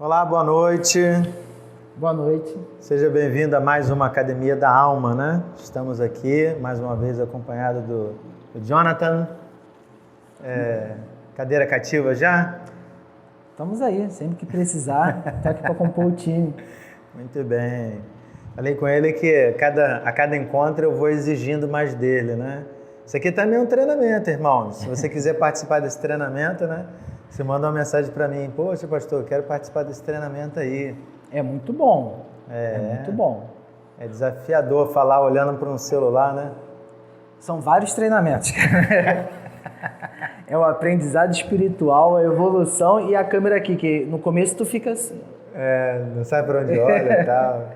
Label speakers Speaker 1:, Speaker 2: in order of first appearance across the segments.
Speaker 1: Olá, boa noite.
Speaker 2: Boa noite.
Speaker 1: Seja bem-vindo a mais uma Academia da Alma, né? Estamos aqui, mais uma vez, acompanhado do Jonathan. Cadeira cativa já?
Speaker 2: Estamos aí, sempre que precisar, tá aqui para compor o time.
Speaker 1: Muito bem. Falei com ele que a cada encontro eu vou exigindo mais dele, né? Isso aqui também é um treinamento, irmão. Se você quiser participar desse treinamento, né? Você manda uma mensagem para mim. Poxa, pastor, eu quero participar desse treinamento aí.
Speaker 2: É muito bom. É muito bom.
Speaker 1: É desafiador falar olhando para um celular, né?
Speaker 2: São vários treinamentos. É o aprendizado espiritual, a evolução e a câmera aqui, que no começo tu fica assim.
Speaker 1: Não sabe para onde olha e tal.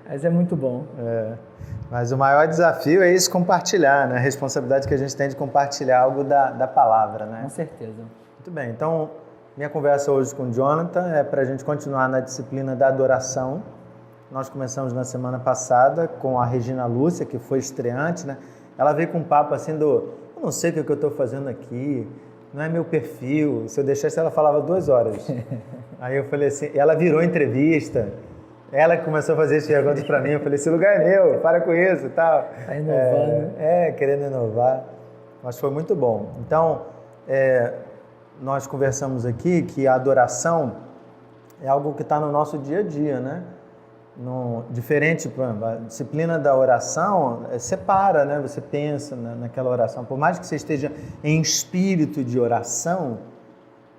Speaker 2: Mas é muito bom.
Speaker 1: Mas o maior desafio é isso, compartilhar, né? A responsabilidade que a gente tem de compartilhar algo da palavra, né?
Speaker 2: Com certeza.
Speaker 1: Muito bem, então minha conversa hoje com o Jonathan é para a gente continuar na disciplina da adoração. Nós começamos na semana passada com a Regina Lúcia, que foi estreante, né? Ela veio com um papo assim eu não sei o que eu estou fazendo aqui, não é meu perfil. Se eu deixasse, ela falava 2 horas. Aí eu falei assim, ela virou entrevista, ela que começou a fazer as perguntas para mim, eu falei, esse lugar é meu, para com isso e tal.
Speaker 2: Tá inovando.
Speaker 1: Querendo inovar, mas foi muito bom. Então, nós conversamos aqui que a adoração é algo que está no nosso dia a dia, né? Diferente, a disciplina da oração separa, né? Você pensa naquela oração. Por mais que você esteja em espírito de oração,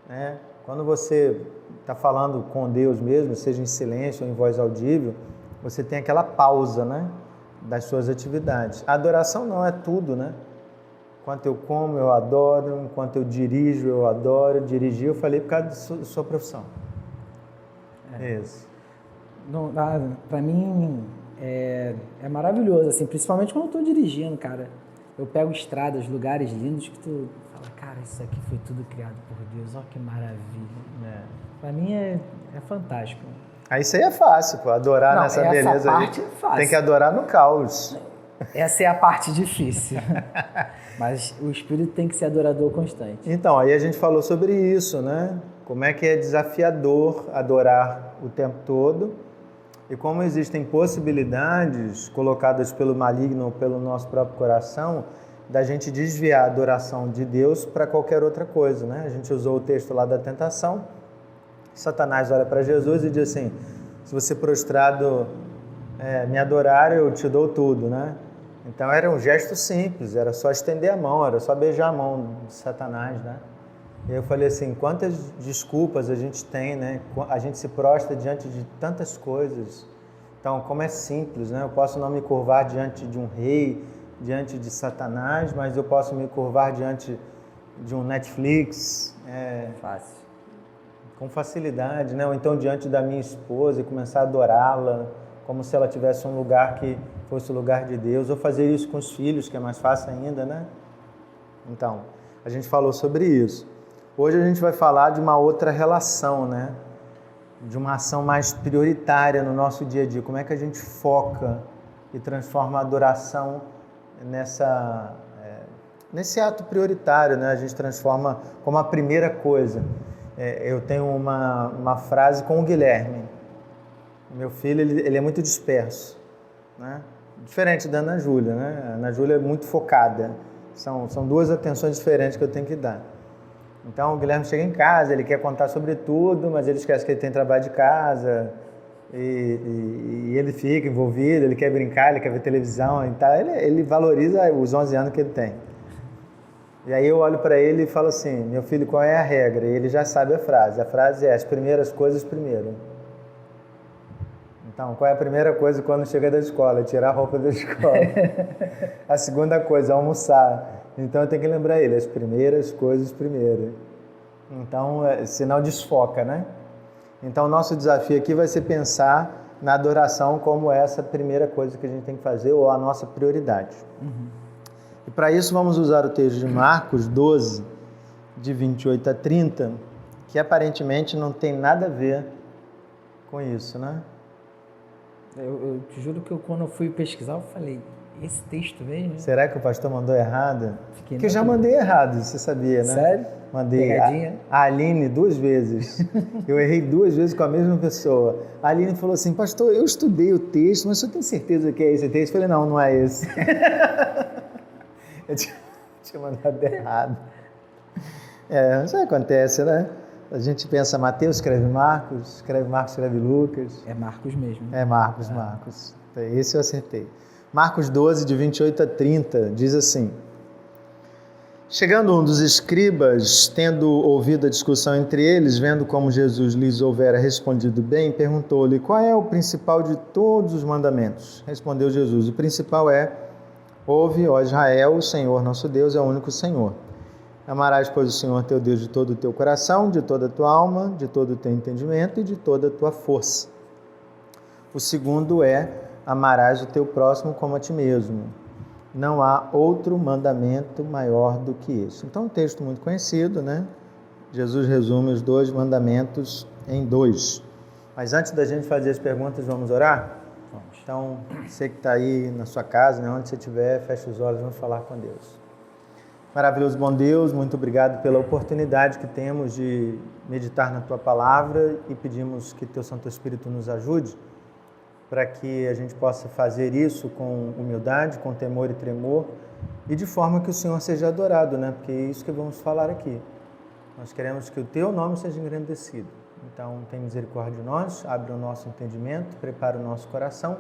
Speaker 1: né? Quando você está falando com Deus mesmo, seja em silêncio ou em voz audível, você tem aquela pausa, né? Das suas atividades. A adoração não é tudo, né? Enquanto eu como, eu adoro. Enquanto eu dirijo, eu adoro. Dirigir, eu falei por causa da sua profissão. Isso.
Speaker 2: Para mim é maravilhoso, assim, principalmente quando eu estou dirigindo, cara. Eu pego estradas, lugares lindos que tu fala, cara, isso aqui foi tudo criado por Deus, olha que maravilha. Para mim é fantástico.
Speaker 1: Isso aí é fácil, pô, adorar nessa beleza
Speaker 2: essa parte
Speaker 1: aí.
Speaker 2: É fácil.
Speaker 1: Tem que adorar no caos.
Speaker 2: Essa é a parte difícil. Mas o espírito tem que ser adorador constante.
Speaker 1: Então, aí a gente falou sobre isso, né? Como é que é desafiador adorar o tempo todo e como existem possibilidades colocadas pelo maligno ou pelo nosso próprio coração da gente desviar a adoração de Deus para qualquer outra coisa, né? A gente usou o texto lá da tentação. Satanás olha para Jesus e diz assim, se você prostrado me adorar, eu te dou tudo, né? Então era um gesto simples, era só estender a mão, era só beijar a mão de Satanás, né? E eu falei assim, quantas desculpas a gente tem, né? A gente se prostra diante de tantas coisas. Então, como é simples, né? Eu posso não me curvar diante de um rei, diante de Satanás, mas eu posso me curvar diante de um Netflix.
Speaker 2: Fácil.
Speaker 1: Com facilidade, né? Ou então diante da minha esposa e começar a adorá-la, como se ela tivesse um lugar que fosse o lugar de Deus. Ou fazer isso com os filhos, que é mais fácil ainda, né? Então, a gente falou sobre isso. Hoje a gente vai falar de uma outra relação, né? De uma ação mais prioritária no nosso dia a dia. Como é que a gente foca e transforma a adoração nesse ato prioritário, né? A gente transforma como a primeira coisa. Eu tenho uma frase com o Guilherme. Meu filho, ele é muito disperso, né? Diferente da Ana Júlia, né? A Ana Júlia é muito focada. São 2 atenções diferentes que eu tenho que dar. Então, o Guilherme chega em casa, ele quer contar sobre tudo, mas ele esquece que ele tem trabalho de casa e ele fica envolvido, ele quer brincar, ele quer ver televisão e tal. Ele valoriza os 11 anos que ele tem. E aí eu olho para ele e falo assim, meu filho, qual é a regra? E ele já sabe a frase. A frase é, as primeiras coisas primeiro. Então, qual é a primeira coisa quando chega da escola? Tirar a roupa da escola. A segunda coisa, almoçar. Então, eu tenho que lembrar ele, as primeiras coisas primeiro. Então, senão desfoca, né? Então, o nosso desafio aqui vai ser pensar na adoração como essa primeira coisa que a gente tem que fazer, ou a nossa prioridade. E para isso, vamos usar o texto de Marcos 12, de 28 a 30, que aparentemente não tem nada a ver com isso, né?
Speaker 2: Eu te juro que quando eu fui pesquisar, eu falei, esse texto mesmo?
Speaker 1: Será que o pastor mandou errado?
Speaker 2: Fiquei
Speaker 1: Porque eu já mandei errado, você sabia, né?
Speaker 2: Sério?
Speaker 1: Mandei
Speaker 2: Pegadinha?
Speaker 1: a Aline 2 vezes. Eu errei 2 vezes com a mesma pessoa. A Aline falou assim, pastor, eu estudei o texto, mas o senhor tem certeza que é esse texto? Eu falei, não, não é esse. Eu tinha mandado errado. Isso acontece, né? A gente pensa, Mateus escreve Marcos, escreve Lucas.
Speaker 2: É Marcos mesmo.
Speaker 1: É Marcos. Esse eu acertei. Marcos 12, de 28 a 30, diz assim: Chegando um dos escribas, tendo ouvido a discussão entre eles, vendo como Jesus lhes houvera respondido bem, perguntou-lhe: qual é o principal de todos os mandamentos? Respondeu Jesus: o principal é: ouve, ó Israel, o Senhor nosso Deus é o único Senhor. Amarás, pois, o Senhor teu Deus de todo o teu coração, de toda a tua alma, de todo o teu entendimento e de toda a tua força. O segundo é: amarás o teu próximo como a ti mesmo. Não há outro mandamento maior do que esse. Então, um texto muito conhecido, né? Jesus resume os 2 mandamentos em 2. Mas antes da gente fazer as perguntas, vamos orar?
Speaker 2: Vamos.
Speaker 1: Então, você que está aí na sua casa, né, onde você estiver, feche os olhos e vamos falar com Deus. Maravilhoso bom Deus, muito obrigado pela oportunidade que temos de meditar na Tua Palavra e pedimos que Teu Santo Espírito nos ajude para que a gente possa fazer isso com humildade, com temor e tremor e de forma que o Senhor seja adorado, né? Porque é isso que vamos falar aqui. Nós queremos que o Teu nome seja engrandecido. Então, tem misericórdia de nós, abre o nosso entendimento, prepara o nosso coração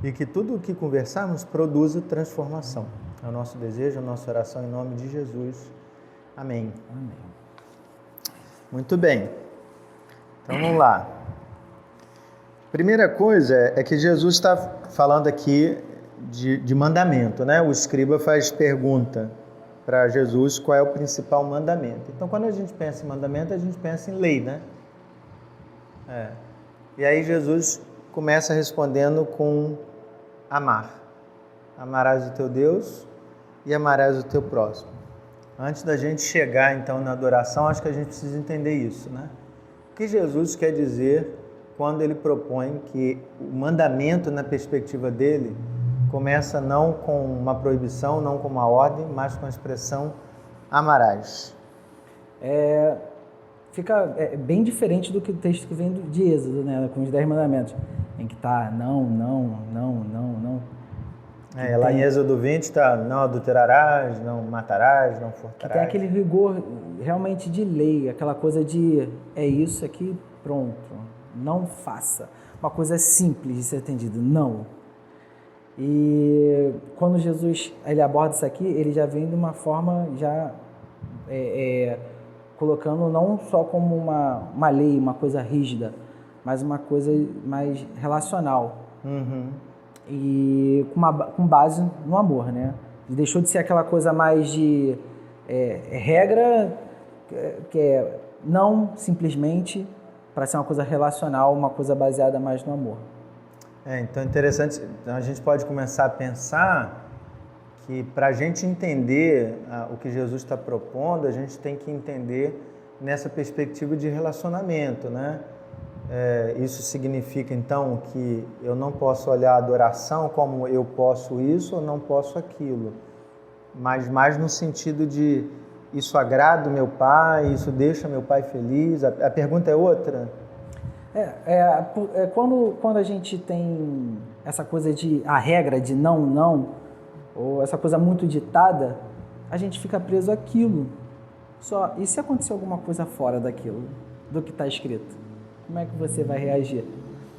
Speaker 1: e que tudo o que conversarmos produza transformação. É o nosso desejo, a nossa oração em nome de Jesus. Amém.
Speaker 2: Amém.
Speaker 1: Muito bem. Então vamos lá. Primeira coisa é que Jesus está falando aqui de mandamento, né? O escriba faz pergunta para Jesus qual é o principal mandamento. Então, quando a gente pensa em mandamento, a gente pensa em lei, né? E aí Jesus começa respondendo com amar. Amarás o teu Deus e amarás o teu próximo. Antes da gente chegar, então, na adoração, acho que a gente precisa entender isso, né? O que Jesus quer dizer quando ele propõe que o mandamento, na perspectiva dele, começa não com uma proibição, não com uma ordem, mas com a expressão amarás.
Speaker 2: Fica bem diferente do que o texto que vem de Êxodo, né? Com os 10 mandamentos, em que está não.
Speaker 1: Lá em Êxodo 20 está: não adulterarás, não matarás, não furtarás.
Speaker 2: Que tem aquele rigor realmente de lei, aquela coisa de é isso aqui, pronto, não faça. Uma coisa simples de ser entendido, não. E quando Jesus ele aborda isso aqui, ele já vem de uma forma já colocando não só como uma lei, uma coisa rígida, mas uma coisa mais relacional.
Speaker 1: Uhum.
Speaker 2: E com base no amor, né? Deixou de ser aquela coisa mais de regra, que é não simplesmente, para ser uma coisa relacional, uma coisa baseada mais no amor.
Speaker 1: Então é interessante, a gente pode começar a pensar que para a gente entender o que Jesus está propondo, a gente tem que entender nessa perspectiva de relacionamento, né? Isso significa, então, que eu não posso olhar a adoração como eu posso isso ou não posso aquilo, mas mais no sentido de isso agrada o meu pai, isso deixa meu pai feliz. A pergunta é outra?
Speaker 2: Quando a gente tem essa coisa de a regra de não, ou essa coisa muito ditada, a gente fica preso àquilo. Só, e se acontecer alguma coisa fora daquilo, do que está escrito? Como é que você vai reagir?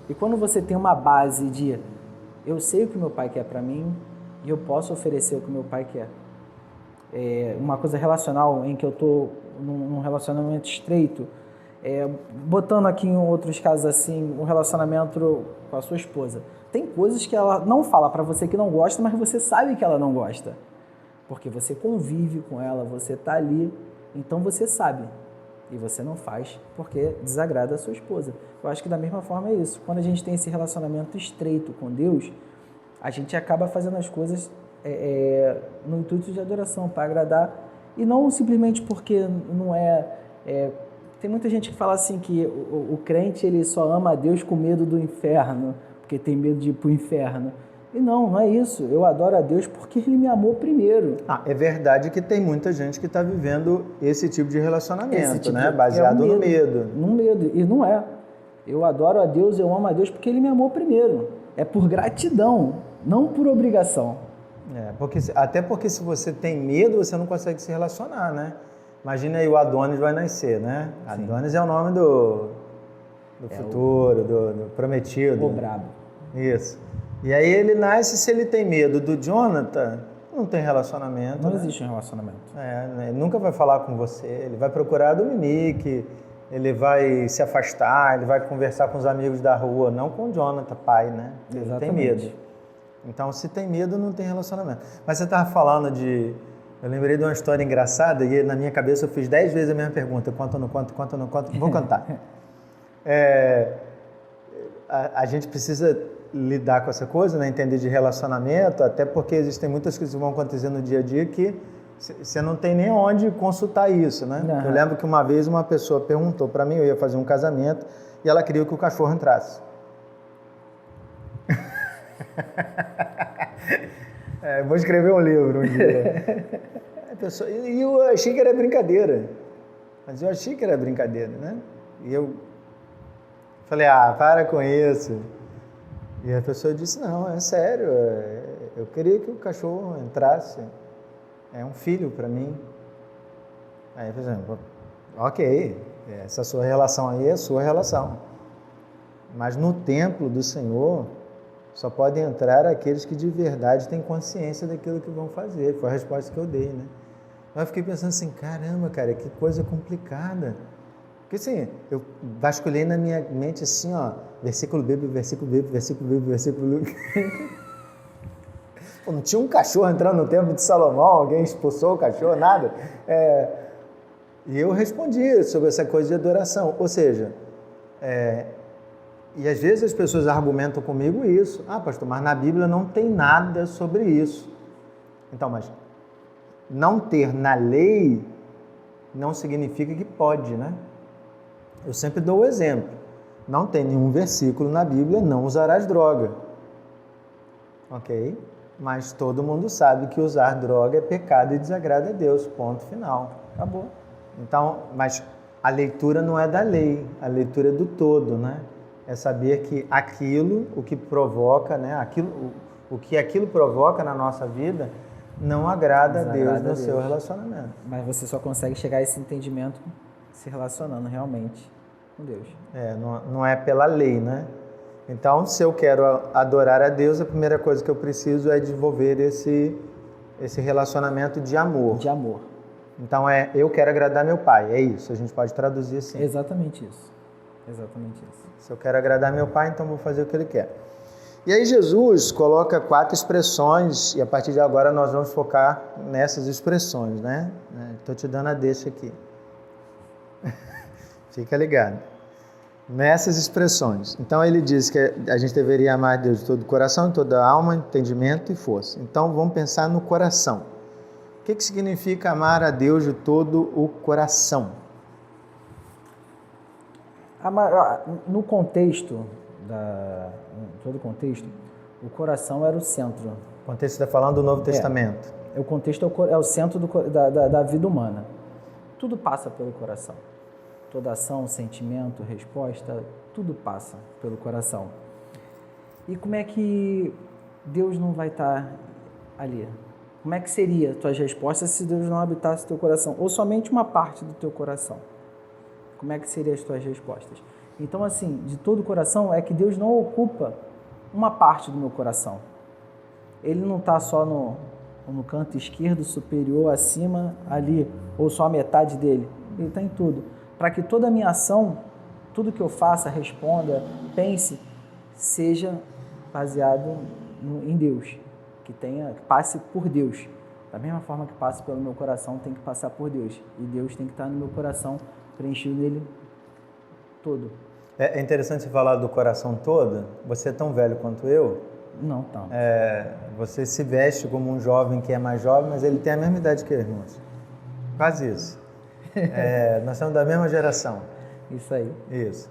Speaker 2: E quando você tem uma base de eu sei o que meu pai quer para mim e eu posso oferecer o que meu pai quer, uma coisa relacional em que eu estou num relacionamento estreito, botando aqui em outros casos assim, um relacionamento com a sua esposa. Tem coisas que ela não fala para você que não gosta, mas você sabe que ela não gosta. Porque você convive com ela, você está ali, então você sabe. E você não faz porque desagrada a sua esposa. Eu acho que da mesma forma é isso. Quando a gente tem esse relacionamento estreito com Deus, a gente acaba fazendo as coisas no intuito de adoração, para agradar. E não simplesmente porque não tem muita gente que fala assim que o crente ele só ama a Deus com medo do inferno, porque tem medo de ir para o inferno. E não é isso. Eu adoro a Deus porque Ele me amou primeiro.
Speaker 1: É verdade que tem muita gente que está vivendo esse tipo de relacionamento, né?
Speaker 2: É
Speaker 1: Baseado no medo.
Speaker 2: No medo. E não é. Eu adoro a Deus, eu amo a Deus porque Ele me amou primeiro. É por gratidão, não por obrigação.
Speaker 1: Até porque se você tem medo, você não consegue se relacionar, né? Imagina aí o Adonis vai nascer, né? Sim. Adonis é o nome do futuro, do prometido.
Speaker 2: O brabo.
Speaker 1: Isso. E aí ele nasce, se ele tem medo do Jonathan, não tem relacionamento.
Speaker 2: Não existe um relacionamento.
Speaker 1: Ele nunca vai falar com você, ele vai procurar a Dominique, ele vai se afastar, ele vai conversar com os amigos da rua, não com o Jonathan, pai, né? Ele tem medo. Então, se tem medo, não tem relacionamento. Mas você estava falando de... Eu lembrei de uma história engraçada e na minha cabeça eu fiz 10 vezes a mesma pergunta. Conta ou não conta, conta ou não conta? Vou contar. A gente precisa lidar com essa coisa, né? Entender de relacionamento, até porque existem muitas coisas que vão acontecer no dia a dia que você não tem nem onde consultar isso, né? Uhum. Eu lembro que uma vez uma pessoa perguntou para mim, eu ia fazer um casamento e ela queria que o cachorro entrasse. Vou escrever um livro um dia. E eu achei que era brincadeira. Mas eu achei que era brincadeira, né? E eu falei, para com isso. E a pessoa disse, não, é sério. Eu queria que o cachorro entrasse. É um filho para mim. Aí eu falei, ok, essa sua relação aí é a sua relação. Mas no templo do Senhor... Só podem entrar aqueles que de verdade têm consciência daquilo que vão fazer. Foi a resposta que eu dei, né? Eu fiquei pensando assim, caramba, cara, que coisa complicada. Porque assim, eu vasculhei na minha mente assim, versículo bíblico, versículo bíblico, versículo bíblico, versículo bíblico. Não tinha um cachorro entrando no templo de Salomão, alguém expulsou o cachorro, nada. E eu respondi sobre essa coisa de adoração. Ou seja, e às vezes as pessoas argumentam comigo isso. Pastor, mas na Bíblia não tem nada sobre isso. Então, mas não ter na lei não significa que pode, né? Eu sempre dou o exemplo. Não tem nenhum versículo na Bíblia, não usarás droga. Ok? Mas todo mundo sabe que usar droga é pecado e desagrada a Deus. Ponto final. Acabou. Então, mas a leitura não é da lei, a leitura é do todo, né? É saber que aquilo, o que provoca, né? O que aquilo provoca na nossa vida não agrada a Deus no seu relacionamento.
Speaker 2: Mas você só consegue chegar a esse entendimento se relacionando realmente com Deus.
Speaker 1: Não é pela lei, né? Então, se eu quero adorar a Deus, a primeira coisa que eu preciso é desenvolver esse relacionamento de amor.
Speaker 2: De amor.
Speaker 1: Então, eu quero agradar meu pai, é isso. A gente pode traduzir assim.
Speaker 2: Exatamente isso. Exatamente isso.
Speaker 1: Se eu quero agradar meu pai, então vou fazer o que ele quer. E aí Jesus coloca 4 expressões e a partir de agora nós vamos focar nessas expressões, né? Estou te dando a deixa aqui. Fica ligado. Nessas expressões. Então ele diz que a gente deveria amar Deus de todo o coração, toda a alma, entendimento e força. Então vamos pensar no coração. O que significa amar a Deus de todo o coração?
Speaker 2: No contexto, todo o contexto, o coração era o centro.
Speaker 1: O contexto está falando do Novo Testamento.
Speaker 2: O contexto é o centro da vida humana. Tudo passa pelo coração. Toda ação, sentimento, resposta, tudo passa pelo coração. E como é que Deus não vai estar ali? Como é que seria tuas respostas se Deus não habitasse teu coração? Ou somente uma parte do teu coração? Como é que seriam as tuas respostas? Então, assim, de todo o coração é que Deus não ocupa uma parte do meu coração. Ele não está só no canto esquerdo, superior, acima, ali, ou só a metade dele. Ele está em tudo. Para que toda a minha ação, tudo que eu faça, responda, pense, seja baseado em Deus. Que passe por Deus. Da mesma forma que passe pelo meu coração, tem que passar por Deus. E Deus tem que estar no meu coração, preenchido nele todo.
Speaker 1: É interessante você falar do coração todo. Você é tão velho quanto eu.
Speaker 2: Não tanto.
Speaker 1: Você se veste como um jovem que é mais jovem, mas ele tem a mesma idade que eu, irmãos. Quase isso. Nós somos da mesma geração.
Speaker 2: Isso aí.
Speaker 1: Isso.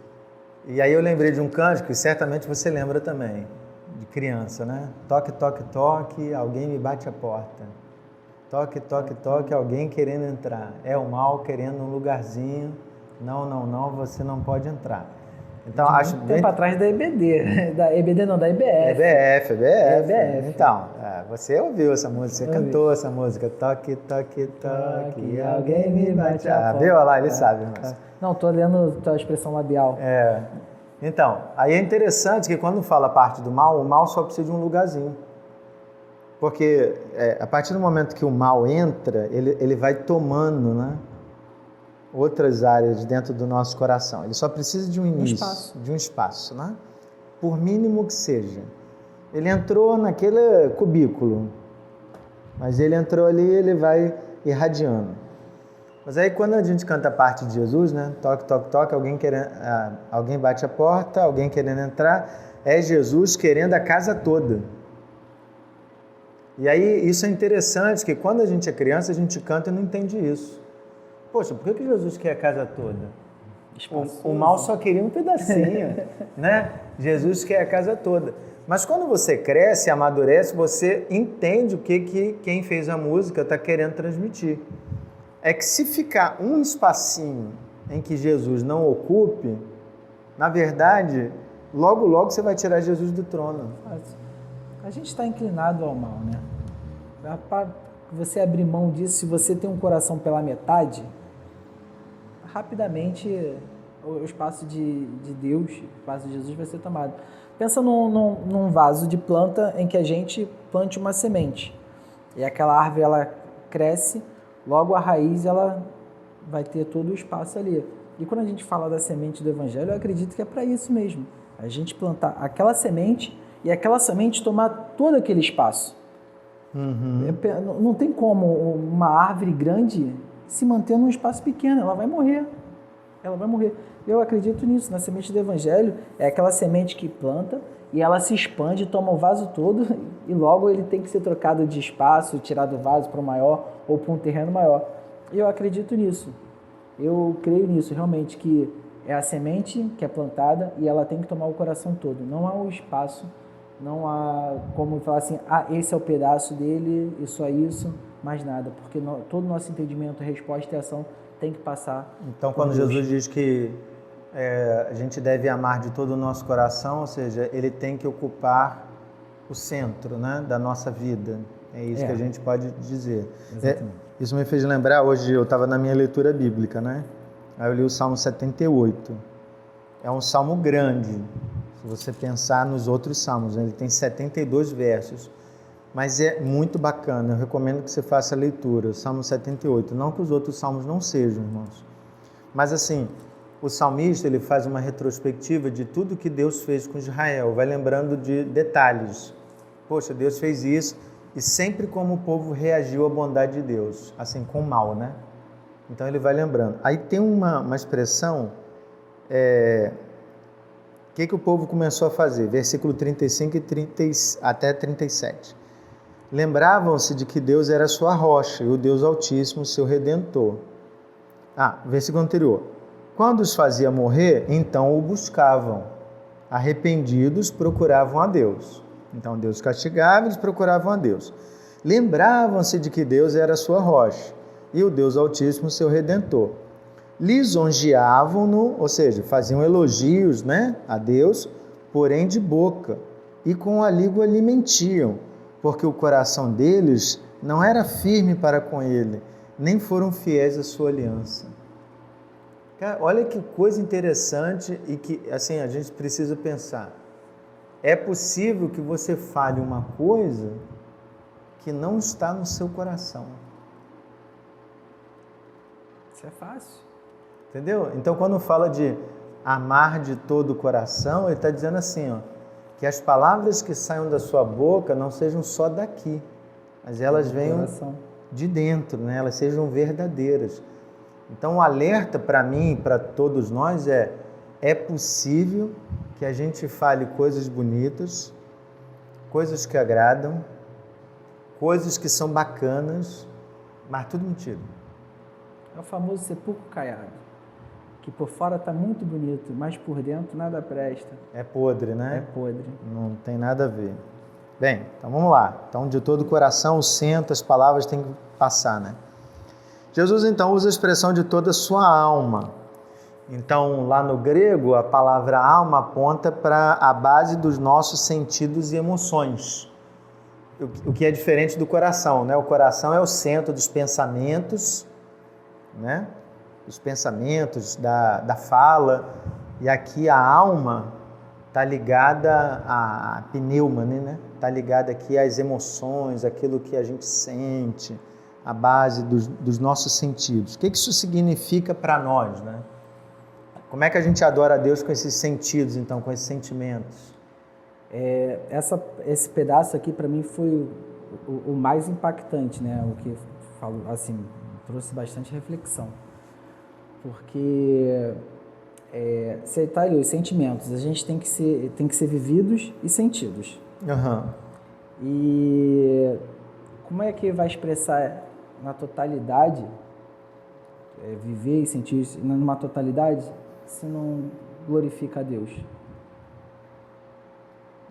Speaker 1: E aí eu lembrei de um cântico, que certamente você lembra também. de criança, né? Toque, toque, toque, alguém me bate a porta. Toque, toque, toque, alguém querendo entrar. É o mal querendo um lugarzinho. Não, não, não, você não pode entrar. Então, acho
Speaker 2: bem... Tempo atrás da EBD. Da EBD não, da EBF.
Speaker 1: EBF. Então, você ouviu essa música, você cantou essa música. Toque, toque, toque, alguém me bate a porta. Viu? Olha lá, ele sabe. Mas...
Speaker 2: Não, tô lendo a expressão labial.
Speaker 1: Então, aí é interessante que quando fala a parte do mal, o mal só precisa de um lugarzinho. Porque a partir do momento que o mal entra, ele vai tomando, né, outras áreas dentro do nosso coração. Ele só precisa de um início, de um espaço, né? Por mínimo que seja. Ele entrou naquele cubículo, mas ele entrou ali e ele vai irradiando. Mas aí quando a gente canta a parte de Jesus, né? Toque, toque, toque, alguém bate a porta, alguém querendo entrar, é Jesus querendo a casa toda. E aí isso é interessante, que quando a gente é criança, a gente canta e não entende isso. Poxa, por que Jesus quer a casa toda? O mal só queria um pedacinho, né? Jesus quer a casa toda. Mas quando você cresce, amadurece, você entende o que quem fez a música está querendo transmitir. É que se ficar um espacinho em que Jesus não ocupe, na verdade, logo, logo você vai tirar Jesus do trono.
Speaker 2: A gente está inclinado ao mal, né? Para você abrir mão disso, se você tem um coração pela metade, rapidamente o espaço de Deus, o espaço de Jesus vai ser tomado. Pensa num vaso de planta em que a gente plante uma semente. E aquela árvore, ela cresce, logo a raiz ela vai ter todo o espaço ali. E quando a gente fala da semente do Evangelho, eu acredito que é para isso mesmo. A gente plantar aquela semente e aquela semente tomar todo aquele espaço. Não tem como uma árvore grande se manter num espaço pequeno, ela vai morrer. Eu acredito nisso, na semente do Evangelho, é aquela semente que planta e ela se expande, toma o vaso todo e logo ele tem que ser trocado de espaço, tirado do vaso para um maior ou para um terreno maior. Eu acredito nisso, eu creio nisso, realmente, que é a semente que é plantada e ela tem que tomar o coração todo, não há um espaço, não há como falar assim, esse é o pedaço dele e só isso, mais nada, porque todo o nosso entendimento, resposta e ação tem que passar.
Speaker 1: Então, quando Jesus diz que a gente deve amar de todo o nosso coração, ou seja, ele tem que ocupar o centro, né, da nossa vida. É isso que a gente pode dizer. Isso me fez lembrar, hoje eu estava na minha leitura bíblica, né? Aí eu li o Salmo 78. É um salmo grande, se você pensar nos outros salmos, né? Ele tem 72 versos. Mas é muito bacana, eu recomendo que você faça a leitura, o Salmo 78. Não que os outros salmos não sejam, irmãos. Mas assim, o salmista ele faz uma retrospectiva de tudo que Deus fez com Israel, vai lembrando de detalhes. Poxa, Deus fez isso, e sempre como o povo reagiu à bondade de Deus, assim, com o mal, né? Então ele vai lembrando. Aí tem uma expressão, o que o povo começou a fazer? Versículo 35 até 37. Lembravam-se de que Deus era sua rocha e o Deus Altíssimo, seu Redentor. Versículo anterior. Quando os fazia morrer, então o buscavam. Arrependidos, procuravam a Deus. Então Deus castigava, eles procuravam a Deus. Lembravam-se de que Deus era sua rocha e o Deus Altíssimo, seu Redentor. Lisonjeavam-no, ou seja, faziam elogios, né, a Deus, porém de boca, e com a língua lhe mentiam, porque o coração deles não era firme para com ele, nem foram fiéis à sua aliança. Cara, olha que coisa interessante e que, assim, a gente precisa pensar. É possível que você fale uma coisa que não está no seu coração.
Speaker 2: Isso é fácil.
Speaker 1: Entendeu? Então, quando fala de amar de todo o coração, ele está dizendo assim, que as palavras que saiam da sua boca não sejam só daqui, mas elas venham de dentro, né? Elas sejam verdadeiras. Então, o alerta para mim e para todos nós é possível que a gente fale coisas bonitas, coisas que agradam, coisas que são bacanas, mas tudo mentira.
Speaker 2: É o famoso sepulcro caiado. que por fora está muito bonito, mas por dentro nada presta.
Speaker 1: É podre, né?
Speaker 2: É podre.
Speaker 1: Não tem nada a ver. Bem, então vamos lá. Então, de todo o coração, o centro, as palavras têm que passar, né? Jesus, então, usa a expressão de toda a sua alma. Então, lá no grego, a palavra alma aponta para a base dos nossos sentidos e emoções. O que é diferente do coração, né? O coração é o centro dos pensamentos, né? Os pensamentos, da fala. E aqui a alma está ligada à pneuma, né? Está ligada aqui às emoções, aquilo que a gente sente, a base dos nossos sentidos. O que isso significa para nós, né? Como é que a gente adora a Deus com esses sentidos, então, com esses sentimentos?
Speaker 2: Esse pedaço aqui, para mim, foi o mais impactante, né? O que falo, assim, trouxe bastante reflexão. Porque você está ali, os sentimentos, a gente tem que ser vividos e sentidos.
Speaker 1: Uhum.
Speaker 2: E como é que vai expressar na totalidade, viver e sentir numa totalidade, se não glorifica a Deus?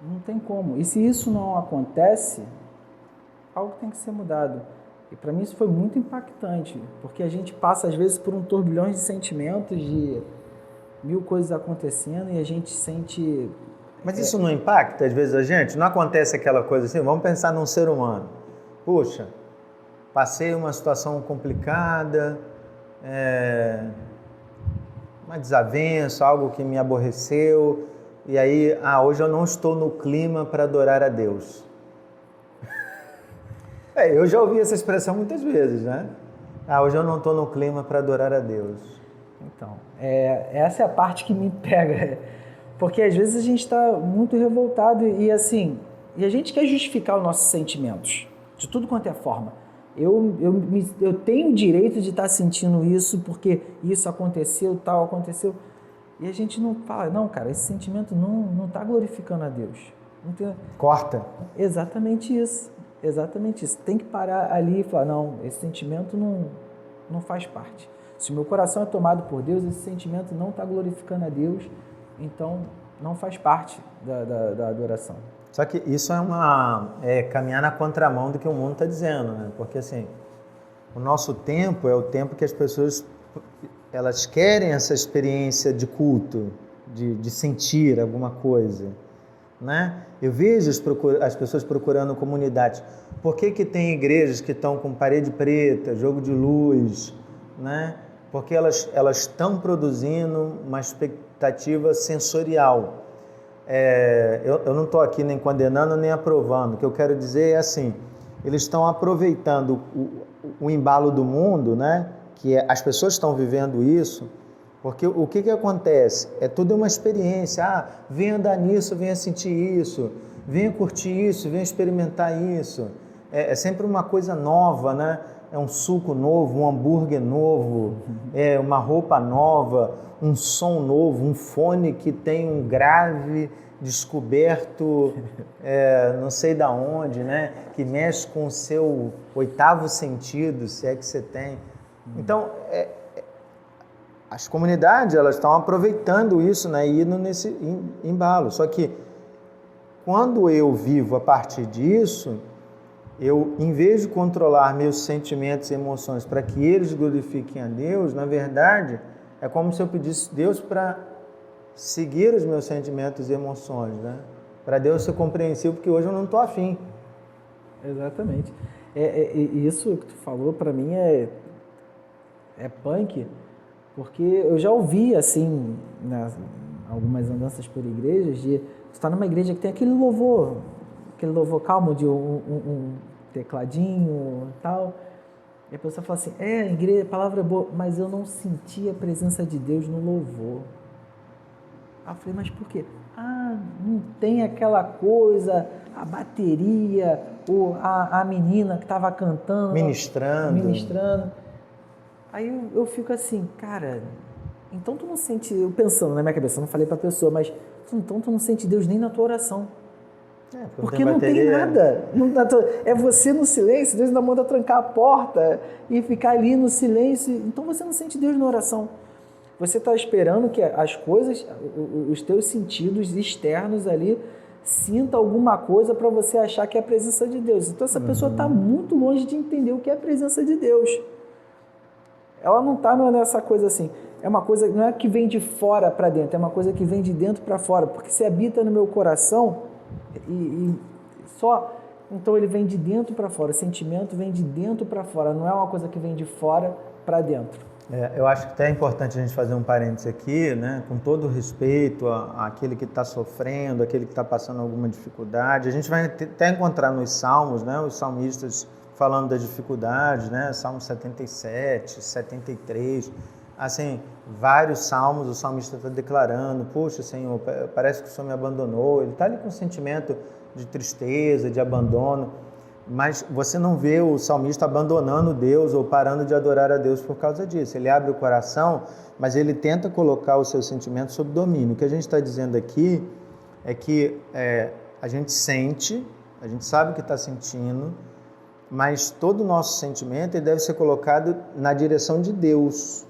Speaker 2: Não tem como. E se isso não acontece, algo tem que ser mudado. E para mim isso foi muito impactante, porque a gente passa às vezes por um turbilhão de sentimentos, de mil coisas acontecendo e a gente sente...
Speaker 1: Mas isso não impacta às vezes a gente? Não acontece aquela coisa assim? Vamos pensar num ser humano. Puxa, passei uma situação complicada, uma desavença, algo que me aborreceu, e aí, hoje eu não estou no clima para adorar a Deus. Eu já ouvi essa expressão muitas vezes, né? Hoje eu não estou no clima para adorar a Deus.
Speaker 2: Então, essa é a parte que me pega, porque às vezes a gente está muito revoltado e assim, e a gente quer justificar os nossos sentimentos, de tudo quanto é forma. Eu tenho o direito de estar sentindo isso porque isso aconteceu, tal aconteceu. E a gente não fala, não, cara, esse sentimento não está glorificando a Deus. Não tem...
Speaker 1: Corta.
Speaker 2: Exatamente isso. Exatamente isso. Tem que parar ali e falar, não, esse sentimento não faz parte. Se o meu coração é tomado por Deus, esse sentimento não está glorificando a Deus, então não faz parte da adoração.
Speaker 1: Só que isso é caminhar na contramão do que o mundo está dizendo, né? Porque assim, o nosso tempo é o tempo que as pessoas elas querem essa experiência de culto, de sentir alguma coisa, né? Eu vejo as pessoas procurando comunidades. Por que tem igrejas que estão com parede preta, jogo de luz, né? Porque elas estão produzindo uma expectativa sensorial. Eu não estou aqui nem condenando nem aprovando. O que eu quero dizer é assim, eles estão aproveitando o embalo do mundo, né? Que as pessoas estão vivendo isso, porque o que acontece? É tudo uma experiência. Venha andar nisso, venha sentir isso, venha curtir isso, venha experimentar isso. É sempre uma coisa nova, né? É um suco novo, um hambúrguer novo, uma roupa nova, um som novo, um fone que tem um grave descoberto, não sei da onde, né? Que mexe com o seu 8º sentido, se é que você tem. Então, as comunidades elas estão aproveitando isso, né, e indo nesse embalo. Só que quando eu vivo a partir disso, eu, em vez de controlar meus sentimentos e emoções para que eles glorifiquem a Deus, na verdade, é como se eu pedisse Deus para seguir os meus sentimentos e emoções, né? Para Deus ser compreensivo, porque hoje eu não estou afim.
Speaker 2: Exatamente. Isso que tu falou, para mim, é punk, porque eu já ouvi, assim, algumas andanças por igrejas, de tu estar numa igreja que tem aquele louvor calmo, de um tecladinho e tal, e a pessoa fala assim, a palavra é boa, mas eu não senti a presença de Deus no louvor. Aí eu falei, mas por quê? Não tem aquela coisa, a bateria, ou a menina que estava cantando, ministrando. Aí eu fico assim, cara, então tu não sente, eu pensando na minha cabeça, eu não falei pra pessoa, mas então tu não sente Deus nem na tua oração. Porque não tem nada. É você no silêncio, Deus ainda manda trancar a porta e ficar ali no silêncio. Então você não sente Deus na oração. você está esperando que as coisas, os teus sentidos externos ali, sinta alguma coisa para você achar que é a presença de Deus. Então essa pessoa está muito longe de entender o que é a presença de Deus. Ela não está nessa coisa assim. É uma coisa, não é que vem de fora para dentro, é uma coisa que vem de dentro para fora, porque se habita no meu coração e só, então ele vem de dentro para fora, o sentimento vem de dentro para fora, não é uma coisa que vem de fora para dentro.
Speaker 1: Eu acho que até é importante a gente fazer um parênteses aqui, né? Com todo respeito àquele que está sofrendo, àquele que está passando alguma dificuldade. A gente vai até encontrar nos Salmos, né? Os salmistas falando das dificuldades, né? Salmo 77, 73, assim, vários salmos, o salmista está declarando, puxa, Senhor, parece que o Senhor me abandonou. Ele está ali com um sentimento de tristeza, de abandono. Mas você não vê o salmista abandonando Deus ou parando de adorar a Deus por causa disso. Ele abre o coração, mas ele tenta colocar os seus sentimentos sob domínio. O que a gente está dizendo aqui é que a gente sente, a gente sabe o que está sentindo, mas todo o nosso sentimento ele deve ser colocado na direção de Deus,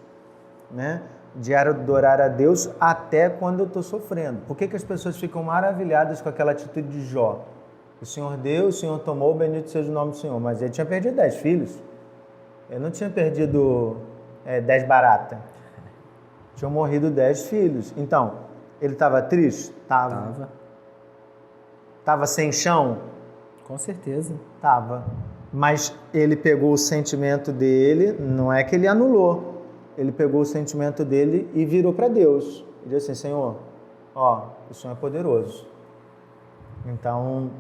Speaker 1: né? De adorar a Deus até quando eu estou sofrendo. Por que as pessoas ficam maravilhadas com aquela atitude de Jó? O Senhor deu, o Senhor tomou, bendito seja o nome do Senhor. Mas ele tinha perdido 10 filhos. Ele não tinha perdido 10 baratas. Tinham morrido 10 filhos. Então, ele estava triste? Estava. Estava sem chão?
Speaker 2: Com certeza.
Speaker 1: Estava. Mas ele pegou o sentimento dele, não é que ele anulou. Ele pegou o sentimento dele e virou para Deus. Ele disse assim, Senhor, o Senhor é poderoso. Então,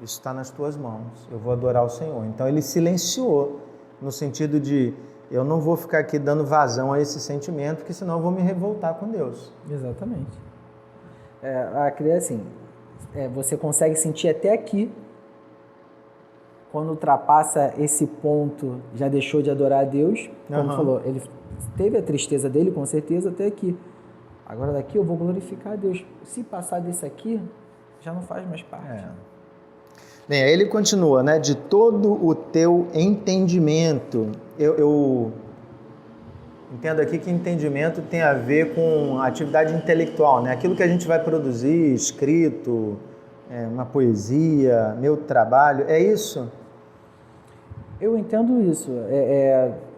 Speaker 1: isso está nas tuas mãos, eu vou adorar o Senhor. Então ele silenciou, no sentido de, eu não vou ficar aqui dando vazão a esse sentimento, porque senão eu vou me revoltar com Deus.
Speaker 2: Exatamente. Assim, você consegue sentir até aqui, quando ultrapassa esse ponto, já deixou de adorar a Deus, como falou, ele teve a tristeza dele, com certeza, até aqui. Agora daqui eu vou glorificar a Deus. Se passar desse aqui, já não faz mais parte.
Speaker 1: Bem, aí ele continua, né? De todo o teu entendimento. Eu entendo aqui que entendimento tem a ver com atividade intelectual, né? Aquilo que a gente vai produzir, escrito, uma poesia, meu trabalho, é isso?
Speaker 2: Eu entendo isso.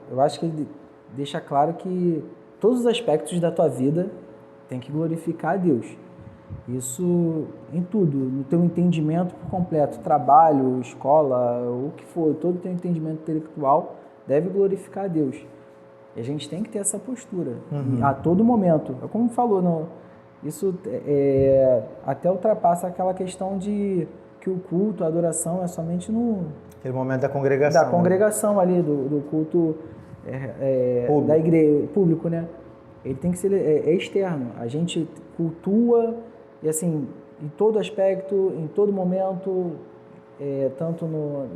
Speaker 2: Eu acho que ele deixa claro que todos os aspectos da tua vida tem que glorificar a Deus. Isso em tudo, no teu entendimento por completo, trabalho, escola, o que for, todo o teu entendimento intelectual deve glorificar a Deus. E a gente tem que ter essa postura a todo momento. É como falou, isso até ultrapassa aquela questão de que o culto, a adoração é somente
Speaker 1: aquele momento da congregação.
Speaker 2: Da congregação ali, do culto da igreja, público, né? Ele tem que ser externo. A gente cultua e assim, em todo aspecto, em todo momento, tanto no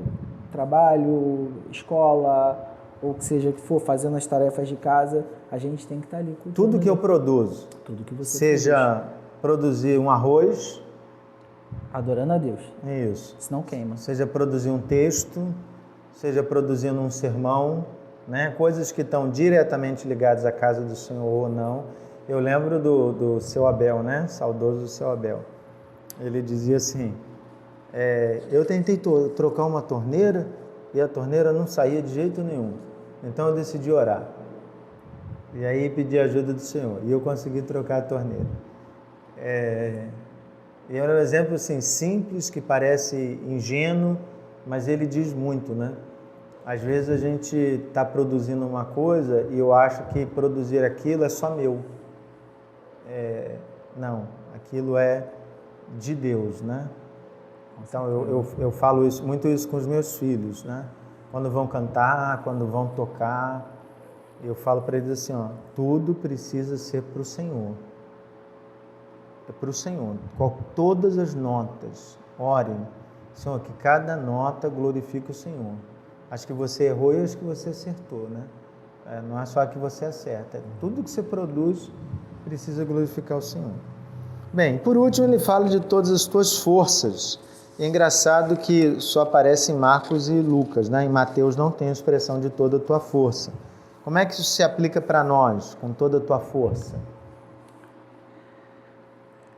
Speaker 2: trabalho, escola, ou que seja que for, fazendo as tarefas de casa, a gente tem que estar ali cultuando.
Speaker 1: Tudo que eu produzo,
Speaker 2: tudo que você
Speaker 1: seja produzir um arroz,
Speaker 2: adorando a Deus.
Speaker 1: Isso.
Speaker 2: Senão queima.
Speaker 1: Seja produzir um texto, seja produzindo um sermão, né? Coisas que estão diretamente ligadas à casa do Senhor ou não. Eu lembro do seu Abel, né? Saudoso seu Abel. Ele dizia assim, eu tentei trocar uma torneira e a torneira não saía de jeito nenhum. Então eu decidi orar. E aí pedi a ajuda do Senhor. E eu consegui trocar a torneira. E é um exemplo assim, simples, que parece ingênuo, mas ele diz muito, né? Às vezes a gente está produzindo uma coisa e eu acho que produzir aquilo é só meu. Não, aquilo é de Deus, né? Então eu falo muito isso com os meus filhos, né? Quando vão cantar, quando vão tocar, eu falo para eles assim, tudo precisa ser para o Senhor. É para o Senhor. Todas as notas, orem, Senhor, que cada nota glorifique o Senhor. Acho que você errou e acho que você acertou, né? Não é só que você acerta, tudo que você produz precisa glorificar o Senhor. Bem, por último ele fala de todas as tuas forças. É engraçado que só aparece em Marcos e Lucas, né? Em Mateus não tem a expressão de toda a tua força. Como é que isso se aplica para nós, com toda a tua força?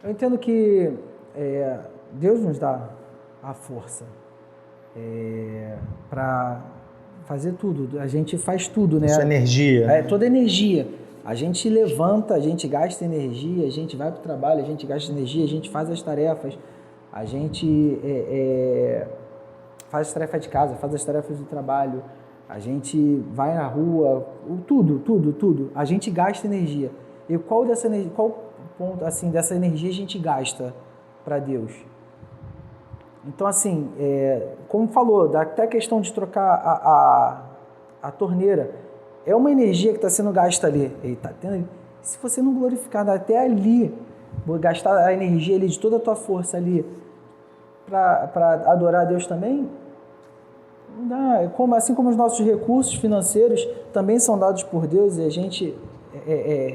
Speaker 2: Eu entendo que Deus nos dá a força para fazer tudo. A gente faz tudo, né?
Speaker 1: Isso é energia.
Speaker 2: Toda energia. A gente levanta, a gente gasta energia, a gente vai para o trabalho, a gente gasta energia, a gente faz as tarefas, a gente faz as tarefas de casa, faz as tarefas do trabalho, a gente vai na rua, tudo. A gente gasta energia. E qual ponto assim, dessa energia a gente gasta para Deus? Então, assim, como falou, até a questão de trocar a torneira, é uma energia que está sendo gasta ali. Se você não glorificar até ali, gastar a energia ali de toda a tua força ali para adorar a Deus também, não dá. Assim como os nossos recursos financeiros também são dados por Deus e a gente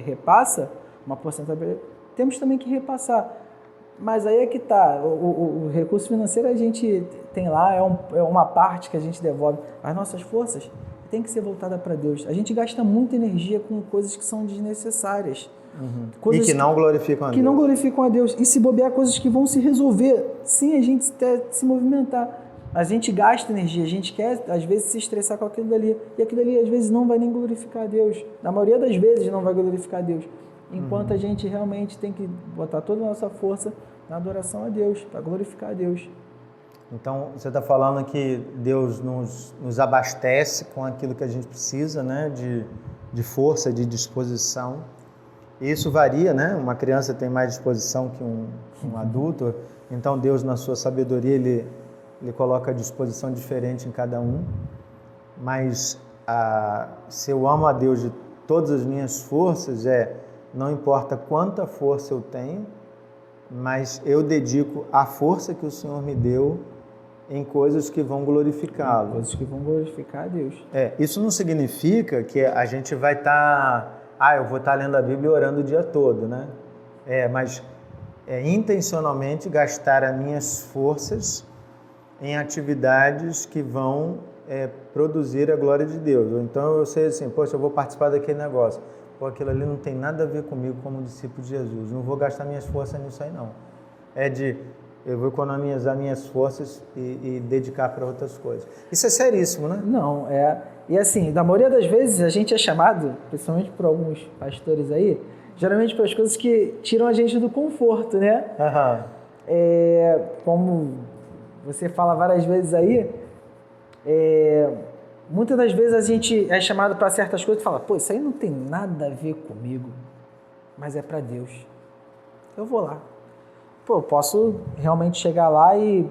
Speaker 2: repassa uma porcentagem, temos também que repassar. Mas aí é que está, o recurso financeiro a gente tem lá, é uma parte que a gente devolve. As nossas forças tem que ser voltada para Deus. A gente gasta muita energia com coisas que são desnecessárias.
Speaker 1: E que não glorificam a Deus.
Speaker 2: Que não glorificam a Deus. E se bobear, coisas que vão se resolver sem a gente se movimentar. A gente gasta energia, a gente quer, às vezes, se estressar com aquilo dali. E aquilo dali, às vezes, não vai nem glorificar a Deus. Na maioria das vezes, não vai glorificar a Deus. Enquanto a gente realmente tem que botar toda a nossa força na adoração a Deus, para glorificar a Deus.
Speaker 1: Então, você está falando que Deus nos abastece com aquilo que a gente precisa, né? De força, de disposição. E isso varia, né? Uma criança tem mais disposição que um adulto. Então, Deus, na sua sabedoria, Ele coloca a disposição diferente em cada um. Mas se eu amo a Deus de todas as minhas forças, não importa quanta força eu tenho, mas eu dedico a força que o Senhor me deu em coisas que vão glorificá-lo.
Speaker 2: Coisas que vão glorificar a Deus.
Speaker 1: Isso não significa que a gente vai estar... eu vou estar lendo a Bíblia e orando o dia todo, né? Mas intencionalmente gastar as minhas forças em atividades que vão produzir a glória de Deus. Então eu sei assim, poxa, eu vou participar daquele negócio. Pô, aquilo ali não tem nada a ver comigo como discípulo de Jesus. Não vou gastar minhas forças nisso aí, não. Eu vou economizar minhas forças e dedicar para outras coisas. Isso é seríssimo, né?
Speaker 2: Não, E assim, da maioria das vezes a gente é chamado, principalmente por alguns pastores aí, geralmente para as coisas que tiram a gente do conforto, né? Como você fala várias vezes aí, muitas das vezes a gente é chamado para certas coisas e fala, pô, isso aí não tem nada a ver comigo, mas é para Deus. Eu vou lá. Pô, eu posso realmente chegar lá e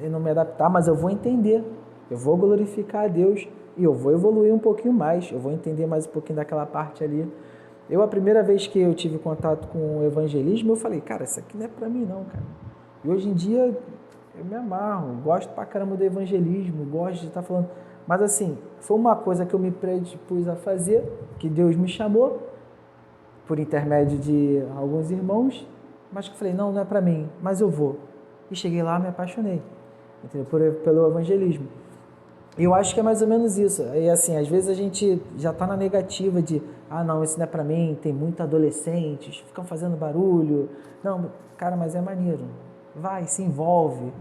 Speaker 2: não me adaptar, mas eu vou entender. Eu vou glorificar a Deus e eu vou evoluir um pouquinho mais. Eu vou entender mais um pouquinho daquela parte ali. A primeira vez que eu tive contato com o evangelismo, eu falei, cara, isso aqui não é para mim não, cara. E hoje em dia eu me amarro, gosto pra caramba do evangelismo, gosto de estar falando. Mas assim, foi uma coisa que eu me predispus a fazer, que Deus me chamou, por intermédio de alguns irmãos, mas que eu falei, não é para mim, mas eu vou. E cheguei lá, me apaixonei, entendeu? Pelo evangelismo. E eu acho que é mais ou menos isso. E assim, às vezes a gente já está na negativa de, não, isso não é para mim, tem muitos adolescentes, ficam fazendo barulho. Não, cara, mas é maneiro. Vai, se envolve.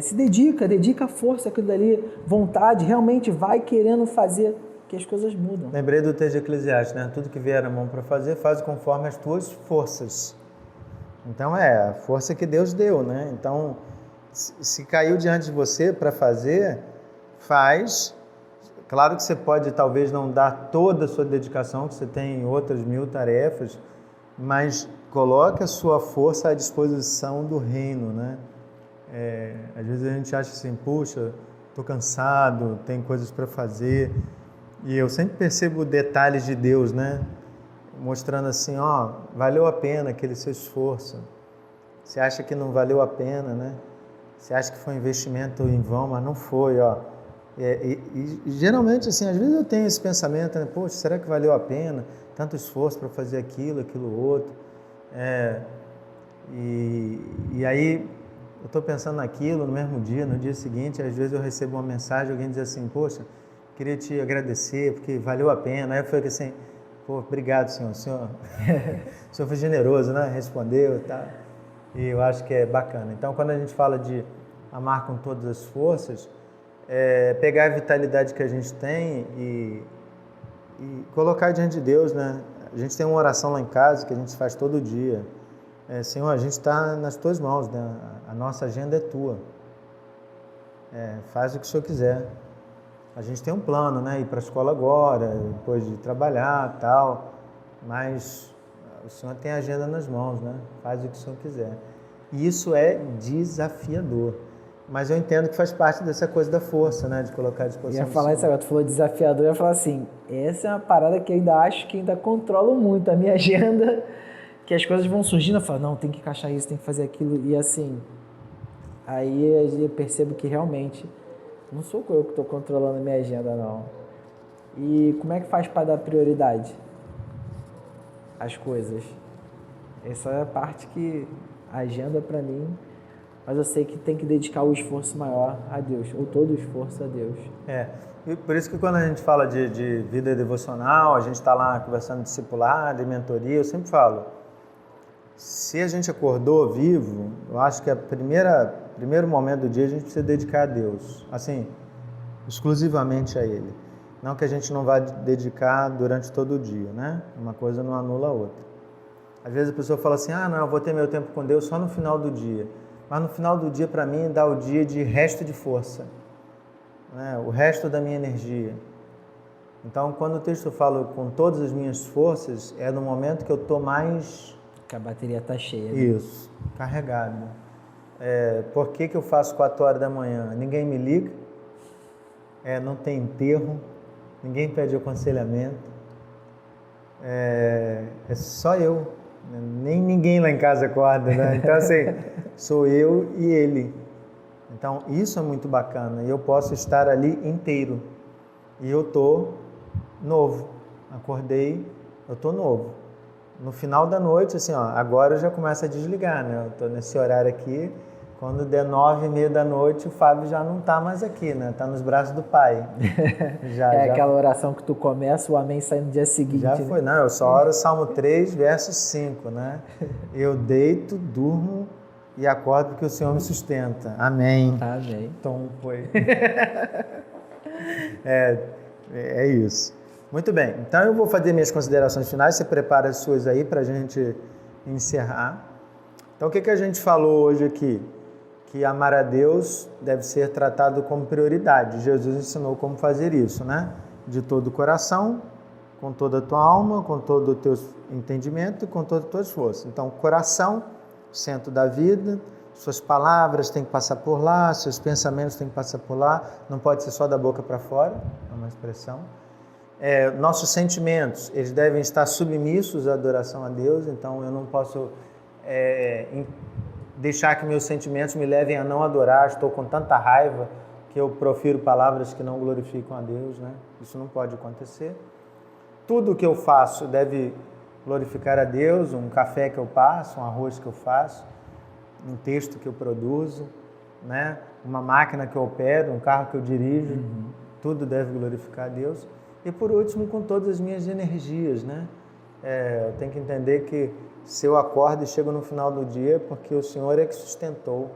Speaker 2: Se dedica a força aquilo dali, vontade, realmente vai querendo fazer, que as coisas mudam.
Speaker 1: Lembrei do texto de Eclesiastes, né? Tudo que vier a mão para fazer, faz conforme as tuas forças. Então a força que Deus deu, né? Então, se caiu diante de você para fazer, faz. Claro que você pode talvez não dar toda a sua dedicação, que você tem outras 1000 tarefas, mas coloque a sua força à disposição do reino, né? Às vezes a gente acha assim, puxa, estou cansado, tem coisas para fazer, e eu sempre percebo detalhes de Deus, né? Mostrando assim, valeu a pena aquele seu esforço. Você acha que não valeu a pena, né? Você acha que foi um investimento em vão, mas não foi, E geralmente, assim, às vezes eu tenho esse pensamento, né? Poxa, será que valeu a pena? Tanto esforço para fazer aquilo outro. E aí eu estou pensando naquilo no mesmo dia, no dia seguinte, às vezes eu recebo uma mensagem, alguém diz assim, poxa, queria te agradecer, porque valeu a pena. Aí eu falei assim, pô, obrigado, senhor. O senhor foi generoso, né? Respondeu e tal. E eu acho que é bacana. Então, quando a gente fala de amar com todas as forças, pegar a vitalidade que a gente tem e colocar diante de Deus, né? A gente tem uma oração lá em casa que a gente faz todo dia. Senhor, a gente está nas tuas mãos, né? A nossa agenda é tua. Faz o que o Senhor quiser. A gente tem um plano, né? Ir para a escola agora, depois de trabalhar e tal, mas o Senhor tem a agenda nas mãos, né? Faz o que o Senhor quiser. E isso é desafiador. Mas eu entendo que faz parte dessa coisa da força, né? De colocar à disposição.
Speaker 2: Eu ia falar isso agora, tu falou desafiador, eu ia falar assim, essa é uma parada que eu ainda acho que ainda controlo muito a minha agenda, que as coisas vão surgindo, eu falo, não, tem que encaixar isso, tem que fazer aquilo, e assim, aí eu percebo que realmente não sou eu que estou controlando a minha agenda, não. E como é que faz para dar prioridade às coisas? Essa é a parte que a agenda para mim, mas eu sei que tem que dedicar o esforço maior a Deus, ou todo o esforço a Deus.
Speaker 1: E por isso que quando a gente fala de vida devocional, a gente está lá conversando de discipulado, de mentoria, eu sempre falo, se a gente acordou vivo, eu acho que primeiro momento do dia a gente precisa dedicar a Deus, assim, exclusivamente a Ele. Não que a gente não vá dedicar durante todo o dia, né? Uma coisa não anula a outra. Às vezes a pessoa fala assim, não, eu vou ter meu tempo com Deus só no final do dia. Mas no final do dia, para mim, dá o dia de resto de força, né? O resto da minha energia. Então, quando o texto fala com todas as minhas forças, é no momento que eu estou mais...
Speaker 2: Que a bateria está cheia. Né?
Speaker 1: Isso, carregado. Por que eu faço 4 horas da manhã? Ninguém me liga, não tem enterro, ninguém pede aconselhamento, é só eu, nem ninguém lá em casa acorda, né? Então assim, sou eu e ele. Então isso é muito bacana e eu posso estar ali inteiro e eu tô novo, acordei, eu tô novo. No final da noite, assim, agora eu já começo a desligar, né? Eu tô nesse horário aqui, quando der 9h30 da noite, o Fábio já não tá mais aqui, né? Tá nos braços do pai.
Speaker 2: Aquela oração que tu começa, o amém sai no dia seguinte.
Speaker 1: Já foi, né? Eu só oro Salmo 3, verso 5, né? Eu deito, durmo e acordo porque o Senhor me sustenta. Amém.
Speaker 2: Amém.
Speaker 1: Então foi. É isso. Muito bem, então eu vou fazer minhas considerações finais, você prepara as suas aí para a gente encerrar. Então o que a gente falou hoje aqui? Que amar a Deus deve ser tratado como prioridade. Jesus ensinou como fazer isso, né? De todo o coração, com toda a tua alma, com todo o teu entendimento e com todas as tuas forças. Então, coração, centro da vida, suas palavras têm que passar por lá, seus pensamentos têm que passar por lá, não pode ser só da boca para fora, é uma expressão. Nossos sentimentos, eles devem estar submissos à adoração a Deus, então eu não posso deixar que meus sentimentos me levem a não adorar, estou com tanta raiva que eu profiro palavras que não glorificam a Deus, né? Isso não pode acontecer. Tudo que eu faço deve glorificar a Deus, um café que eu passo, um arroz que eu faço, um texto que eu produzo, né? Uma máquina que eu opero, um carro que eu dirijo, tudo deve glorificar a Deus. E por último, com todas as minhas energias, né? Eu tenho que entender que se eu acordo e chego no final do dia, porque o Senhor é que sustentou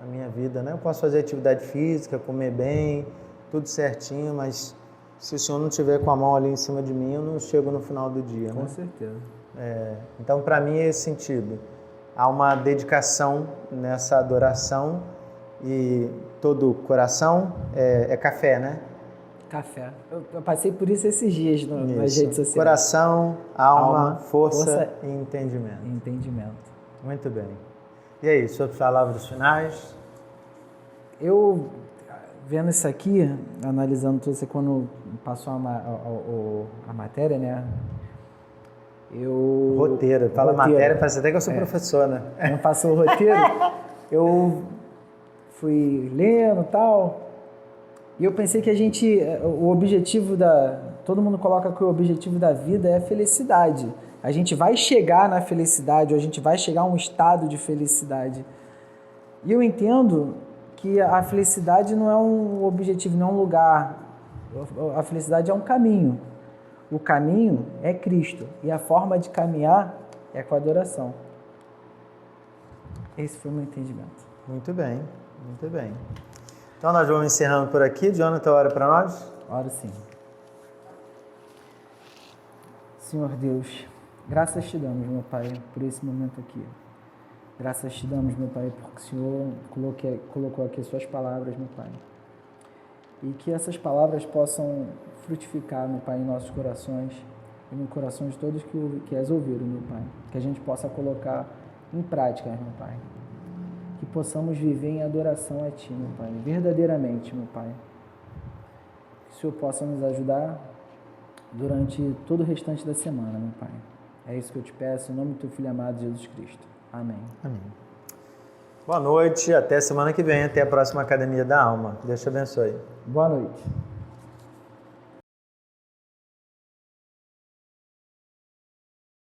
Speaker 1: a minha vida, né? Eu posso fazer atividade física, comer bem, tudo certinho, mas se o Senhor não estiver com a mão ali em cima de mim, eu não chego no final do dia,
Speaker 2: Com
Speaker 1: né?
Speaker 2: certeza.
Speaker 1: Então, para mim, é esse sentido. Há uma dedicação nessa adoração e todo coração é café, né?
Speaker 2: Café. Eu passei por isso esses dias nas redes sociais.
Speaker 1: Coração, alma, força e entendimento.
Speaker 2: Entendimento.
Speaker 1: Muito bem. E aí, suas palavras finais?
Speaker 2: Eu, vendo isso aqui, analisando tudo isso, quando passou a matéria, né?
Speaker 1: Roteiro. Fala matéria, parece até que eu sou professor, né?
Speaker 2: Não passou o roteiro. Eu fui lendo e tal. E eu pensei que o objetivo todo mundo coloca que o objetivo da vida é a felicidade. A gente vai chegar na felicidade, ou a gente vai chegar a um estado de felicidade. E eu entendo que a felicidade não é um objetivo, não é um lugar A felicidade é um caminho. O caminho é Cristo. E a forma de caminhar é com a adoração. Esse foi o meu entendimento.
Speaker 1: Muito bem, muito bem. Então nós vamos encerrando por aqui. Jonathan, ora para nós?
Speaker 2: Ora sim. Senhor Deus, graças te damos, meu Pai, por esse momento aqui. Graças te damos, meu Pai, porque o Senhor colocou aqui as suas palavras, meu Pai. E que essas palavras possam frutificar, meu Pai, em nossos corações e no coração de todos que as ouviram, meu Pai. Que a gente possa colocar em prática, meu Pai. Que possamos viver em adoração a Ti, meu Pai, verdadeiramente, meu Pai. Que o Senhor possa nos ajudar durante todo o restante da semana, meu Pai. É isso que eu te peço, em nome do Teu Filho amado, Jesus Cristo. Amém.
Speaker 1: Amém. Boa noite, até semana que vem, até a próxima Academia da Alma. Deus te abençoe.
Speaker 2: Boa noite.